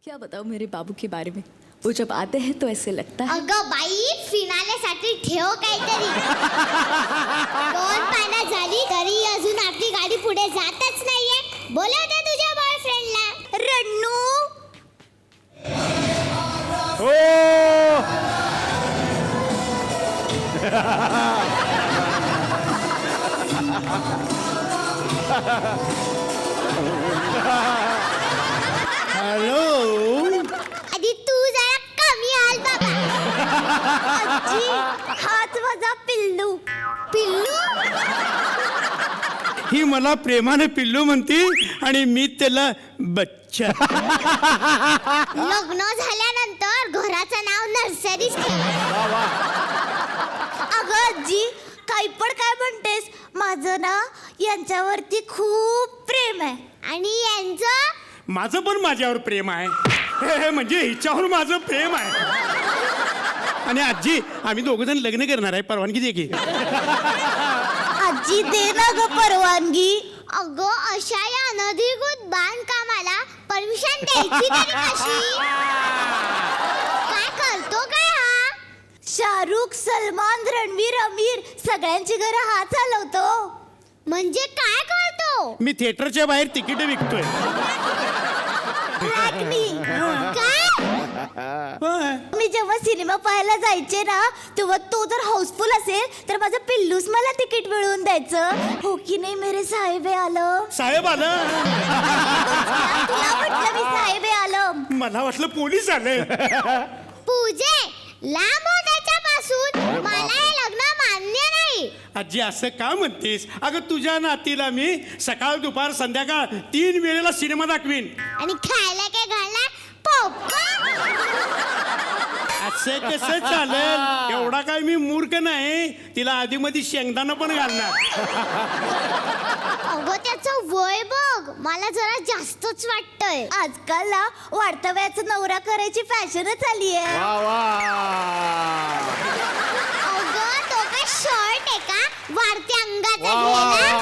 क्या बताऊं मेरे बाबू के बारे में, वो जब आते हैं तो ऐसे लगता है। अगं बाई, फिनालेसाठी ठेव काहीतरी. 2 पानं झाली तरी अजून आपली गाडी पुढे जातच नाहीये. बोलवते तुझ्या बॉयफ्रेंडला. रण्णू. हॅलो. आधी तू जरा कमी हाल बाबा. आजी, हाच माझा पिल्लू. पिल्लू? ही मला प्रेमाने पिल्लू म्हणती आणि मी त्याला बच्चा. लग्न झाल्यानंतर घराचं नाव नर्सरीच ठेव. अगं आजी, काही पण काय म्हणतेस, माझं ना यांच्यावरती खूप प्रेम आहे. आणि यांचं? माझं पण माझ्यावर प्रेम आहे. म्हणजे हिच्यावर माझं प्रेम आहे. आणि आजी, आम्ही दोघं जण लग्न करणार आहे, परवानगी दे की. आजी दे ना ग परवानगी. अगं, अशा या अनधिकृत बांधकामाला परमिशन द्यायची तरी कशी? काय करतो काय हा? शाहरुख, सलमान, रणवीर, आमिर सगळ्यांची घरं हा चालवतो. म्हणजे काय करतो? मी थिएटरच्या बाहेर तिकीट विकतोय. काय? होय. मी जेव्हा सिनेमा पाहायला जायचे ना, तेव्हा तो जर हाऊसफुल असेल तर माझं पिल्लूच मला तिकीट मिळवून द्यायचं. हो की नाही मेरे साहेब आलं. साहेब आलं. तुला म्हटलं मी साहेब आलं. मला वाटलं पोलीस आले. पूजे, लांब हो त्याच्यापासून. मला हे लग्न मान्य नाही. आजी, असं का म्हणतेस? अगं, तुझ्या नातीला मी सकाळ दुपार संध्याकाळ 3 वेळेला सिनेमा दाखवीन. आणि खायला काय घालणार? पॉपकॉर्न? असं कसं चालेल? एवढा काय मी मूर्ख नाही. तिला आधीमध्ये शेंगदाणा पण घालणार. अगं, त्याचं वय बघ. मला जरा जास्तच वाटतंय. आजकाल ना वाढत्या वयाचा नवरा करायची फॅशनच आली आहे. अगं, तो काय शर्ट आहे का? वाढत्या अंगाचा घ्यायला?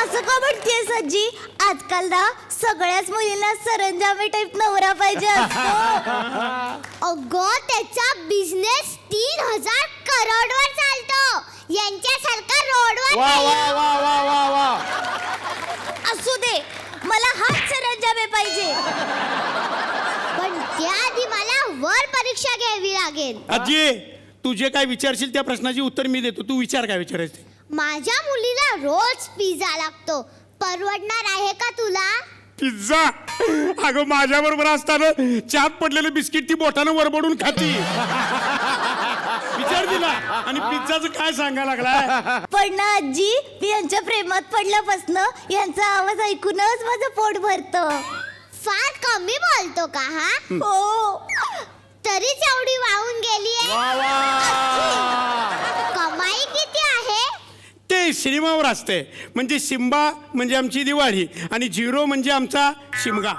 असं का म्हणतेस आजी? आजकाल ना सगळ्याच मुलींना सरंजामी टाईप नवरा पाहिजे असतो. अगं, त्याचा बिझनेस 3000 करोडवर चालतो. यांच्यासारखा रोडवर नाही. असू दे, मला हाच सरंजामे पाहिजे. पण त्याआधी मला वर परीक्षा घ्यावी लागेल. आजी, तू जे काय विचारशील त्या प्रश्नाची उत्तर मी देतो. तू विचार काय विचारायचं? माझ्या मुलीला रोज पिझ्झा लागतो. परवडणार आहे का तुला? पिझ्झा? अगं, माझ्या बरोबर असताना चात पडलेलं बिस्किट ती बोटानं वरबडून खाती. विचार दिला आणि पिझ्झाचं काय सांगायला लागलाय? पण ना आजी, मी यांच्या प्रेमात पडल्यापासून यांचा आवाज ऐकूनच माझं पोट भरतं. फार कमी बोलतो का हा? हो. तरीच एवढी वाहून गेलीये. कमाई किती आहे? ते सिनेमावर असते. म्हणजे सिम्बा म्हणजे आमची दिवाळी आणि झिरो म्हणजे आमचा शिमगा.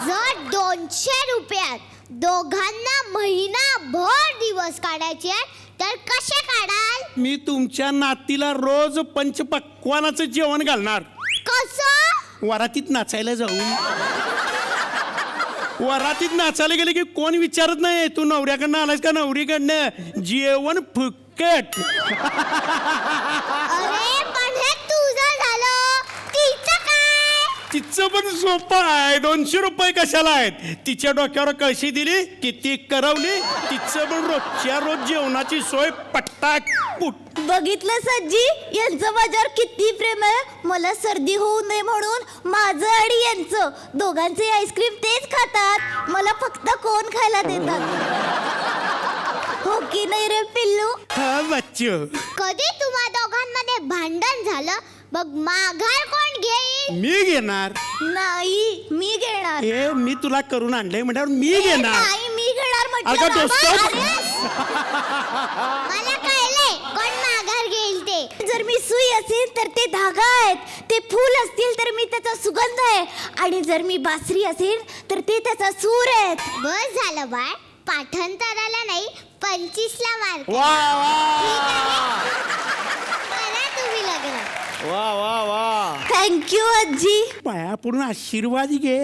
जर 200 रुपयात दोघांना महिनाभर दिवस काढायचे तर कसे काढाल? मी तुमच्या नातीला रोज पंचपक्वानाचं जेवण घालणार. कसं? वरातीत नाचायला जाऊन. वरातीत नाचायला गेले की कोण विचारत नाही तू नवऱ्याकडनं आलास का नवरीकडनं. जेवण फुकट. अरे, पण हे तुझं झालं. तिचं काय? तिचं पण सोपं आहे. 200 रुपये कशाला आहेत? तिच्या डोक्यावर कळशी दिली किती करवली. तिचं पण रोजच्या रोज जेवणाची सोय पट्टाक पुट. बघितलं सज्जी, यांचं माझ्यावर किती प्रेम आहे. मला सर्दी होऊ नये म्हणून माझं आणि यांचं दोघांचे आईस्क्रीम तेच खातात. मला फक्त कोण खायला देतात. हो की नाही रे पिल्लू? हा बच्चू. कधी तुम्हा दोघांमध्ये भांडण झालं बघ, माघार कोण घेईल? मी घेणार. नाही, मी घेणार. हे मी तुला करून आणलंय म्हटल्यावर मी घेणार. नाही, मी घेणार म्हटलं अगं बाबा. दोस्त. मला कळलंय कोण माघार घेईल ते. जर मी सुई असेल तर ते धागा आहेत, ते फूल असतील तर मी त्याचा सुगंध आहे, आणि जर मी बासरी असेल तर ते त्याचा सूर आहेत. बस झालं बाळ, पाठांतराला नाही 25ला मार्क. वा वा. ठीक आहे, करा तुम्ही लग्न. वा वा वा. थँक्यू आजी. पाया पडून आशीर्वाद घे.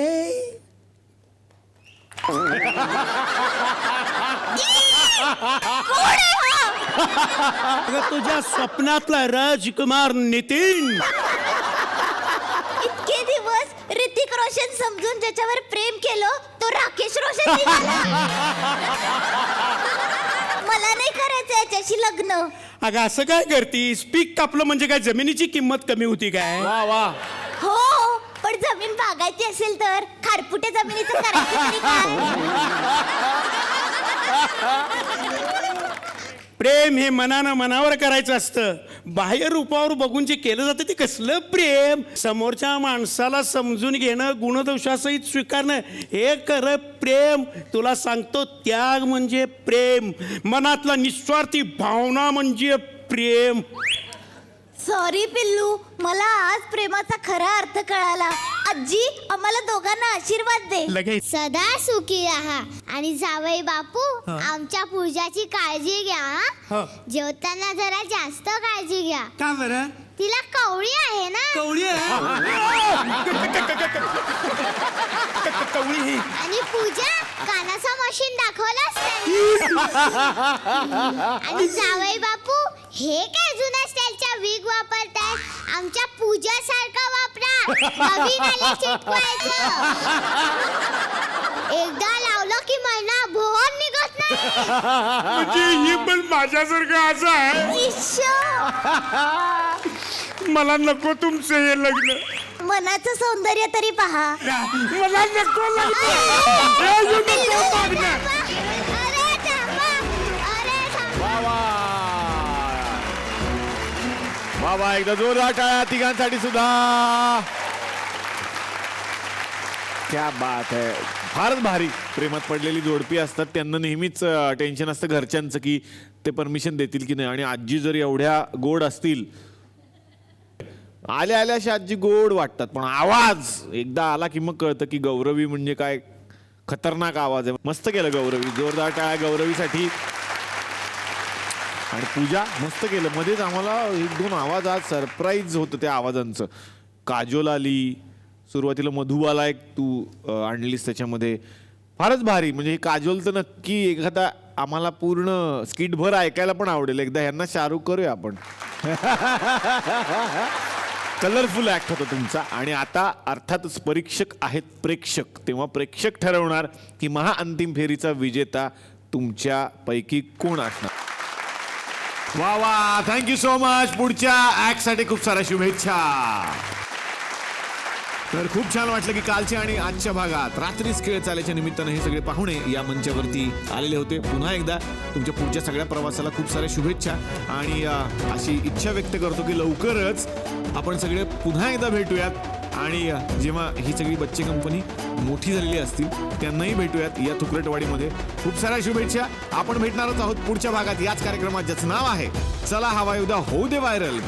अगं, तुझ्या स्वप्नातला राजकुमार नितीन. इतके दिवस ऋतिक रोशन समजून ज्याच्यावर प्रेम केलं तो राकेश रोशन निघाला. मला नाही करायचं याच्याशी लग्न. अगं असं काय करतीस? पीक कापलं म्हणजे काय जमिनीची किंमत कमी होती काय? वा वा. हो, पण जमीन बागायची असेल तर खारपुट्या जमिनीचं करायचं तरी काय? प्रेम हे मनानं मनावर करायचं असतं. बाह्य रूपावर बघून जे केलं जातं ते कसलं प्रेम? समोरच्या माणसाला समजून घेणं, गुणदोषासहित स्वीकारणं, हे खरं प्रेम. तुला सांगतो, त्याग म्हणजे प्रेम. मनातला निस्वार्थी भावना म्हणजे प्रेम. सॉरी पिल्लू, मला आज प्रेमाचा खरा अर्थ कळाला. आजी, आम्हाला दोघांना आशीर्वाद दे. लगेच सदा सुखी राहा आणि जावई बापू आमच्या पूजाची काळजी घ्या हो. हा? जेवताना जरा जास्त काळजी घ्या. का बरं? तिला कवळी आहे ना. कवळी कवळी. आणि पूजा कानाचा मशीन दाखवलाच त्यांनी. आणि जावई बापू हे काय जुन्या स्टाईलच्या विग वापरताय? आमच्या पूजा सारखा वापरा. नवीन आले चिटकवायचं. एकदा लावलं की महिना भोर निघत नाही. म्हणजे ही पण माझ्यासारखं असं आहे. मला नको तुमचं हे लग्न. मनाचं सौंदर्य तरी पहा. मला नको लग्न. हे नको लग्न. अरे थांबा. अरे थांबा. वा वा. वा वा. एकदा जोरदार टाळ्या तिघांसाठी सुद्धा. क्या बात आहे. फारच भारी. प्रेमात पडलेली जोडपी असतात त्यांना नेहमीच टेन्शन असतं घरच्यांचं की ते परमिशन देतील की नाही. आणि आजी जर एवढ्या गोड असतील, आल्या आल्याशी आजी गोड वाटतात, पण आवाज एकदा आला की मग कळतं की गौरवी म्हणजे काय खतरनाक आवाज आहे. मस्त केलं गौरवी. जोरदार टाळ्या गौरवीसाठी. आणि पूजा मस्त केलं. मध्येच आम्हाला एक दोन आवाज आज सरप्राईज होतं त्या आवाजांचं. काजोल आली, सुरुवातीला मधुबाला एक तू आणलीस त्याच्यामध्ये. फारच भारी. म्हणजे ही काजोल तर नक्की एखादा आम्हाला पूर्ण स्किट भर ऐकायला पण आवडेल. एकदा ह्यांना शाहरुख करूया आपण. कलरफुल ऍक्ट होता तुमचा. आणि आता अर्थातच परीक्षक आहेत प्रेक्षक, तेव्हा प्रेक्षक ठरवणार की महाअंतिम फेरीचा विजेता तुमच्यापैकी कोण असणार. वा वा. Thank you so much. पुढच्या ऍक्टसाठी खूप साऱ्या शुभेच्छा. तर खूप छान वाटलं की कालच्या आणि आजच्या भागात रात्रीच खेळ चालायच्या निमित्तानं हे सगळे पाहुणे या मंचावरती आलेले होते. पुन्हा एकदा तुमच्या पुढच्या सगळ्या प्रवासाला खूप साऱ्या शुभेच्छा. आणि अशी इच्छा व्यक्त करतो की लवकरच आपण सगळे पुन्हा एकदा भेटूयात. आणि जेव्हा ही सगळी बच्चे कंपनी मोठी झालेली असतील त्यांनाही भेटूयात या थुकरटवाडीमध्ये. खूप साऱ्या शुभेच्छा. आपण भेटणारच आहोत पुढच्या भागात याच कार्यक्रमात, ज्याचं नाव आहे चला हवा उद्या होऊ दे व्हायरल.